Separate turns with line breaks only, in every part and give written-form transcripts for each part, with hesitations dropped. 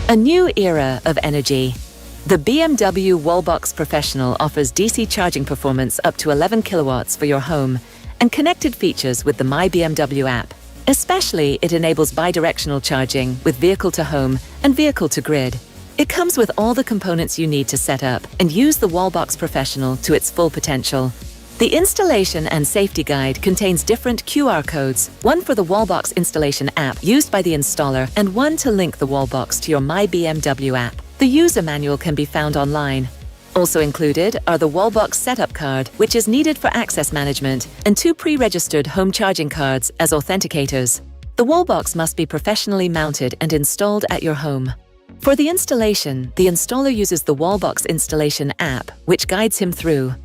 A new era of energy. The BMW Wallbox Professional offers DC charging performance up to 11 kilowatts for your home and connected features with the My BMW app. Especially, it enables bidirectional charging with vehicle-to-home and vehicle-to-grid. It comes with all the components you need to set up and use the Wallbox Professional to its full potential. The installation and safety guide contains different QR codes, one for the Wallbox installation app used by the installer and one to link the Wallbox to your My BMW app. The user manual can be found online. Also included are the Wallbox setup card, which is needed for access management, and 2 pre-registered home charging cards as authenticators. The Wallbox must be professionally mounted and installed at your home. For the installation, the installer uses the Wallbox installation app, which guides him through.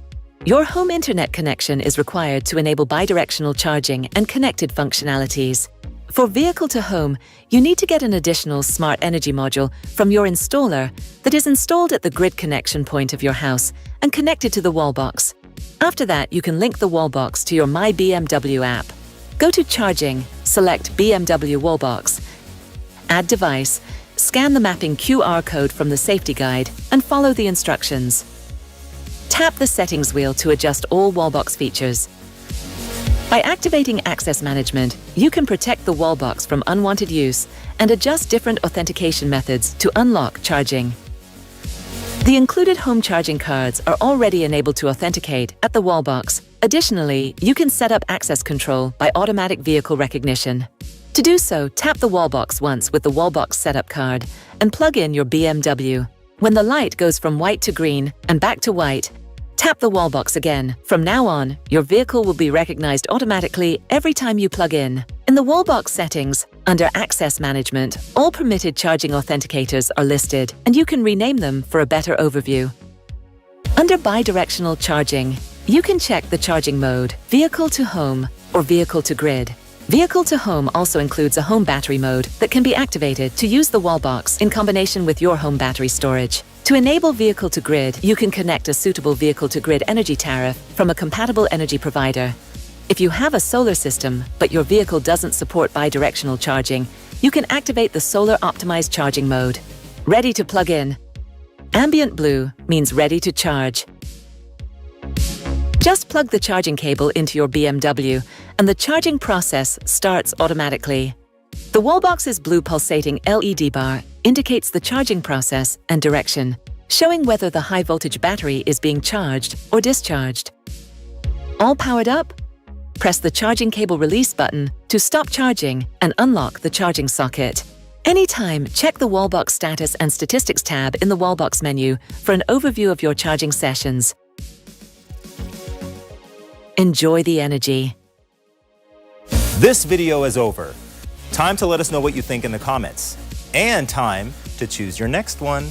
Your home internet connection is required to enable bidirectional charging and connected functionalities. For vehicle-to-home, you need to get an additional smart energy module from your installer that is installed at the grid connection point of your house and connected to the Wallbox. After that, you can link the Wallbox to your My BMW app. Go to Charging, select BMW Wallbox, add device, scan the mapping QR code from the safety guide, and follow the instructions. Tap the settings wheel to adjust all Wallbox features. By activating access management, you can protect the Wallbox from unwanted use and adjust different authentication methods to unlock charging. The included home charging cards are already enabled to authenticate at the Wallbox. Additionally, you can set up access control by automatic vehicle recognition. To do so, tap the Wallbox once with the Wallbox setup card and plug in your BMW. When the light goes from white to green and back to white, tap the Wallbox again. From now on, your vehicle will be recognized automatically every time you plug in. In the Wallbox settings, under Access Management, all permitted charging authenticators are listed, and you can rename them for a better overview. Under Bidirectional Charging, you can check the charging mode, Vehicle to Home or Vehicle to Grid. Vehicle to Home also includes a home battery mode that can be activated to use the Wallbox in combination with your home battery storage. To enable Vehicle to Grid, you can connect a suitable Vehicle to Grid energy tariff from a compatible energy provider. If you have a solar system, but your vehicle doesn't support bidirectional charging, you can activate the Solar Optimized Charging mode. Ready to plug in. Ambient blue means ready to charge. Just plug the charging cable into your BMW, and the charging process starts automatically. The Wallbox's blue pulsating LED bar indicates the charging process and direction, showing whether the high-voltage battery is being charged or discharged. All powered up? Press the charging cable release button to stop charging and unlock the charging socket. Anytime, check the Wallbox Status and Statistics tab in the Wallbox menu for an overview of your charging sessions. Enjoy the energy.
This video is over. Time to let us know what you think in the comments. And time to choose your next one.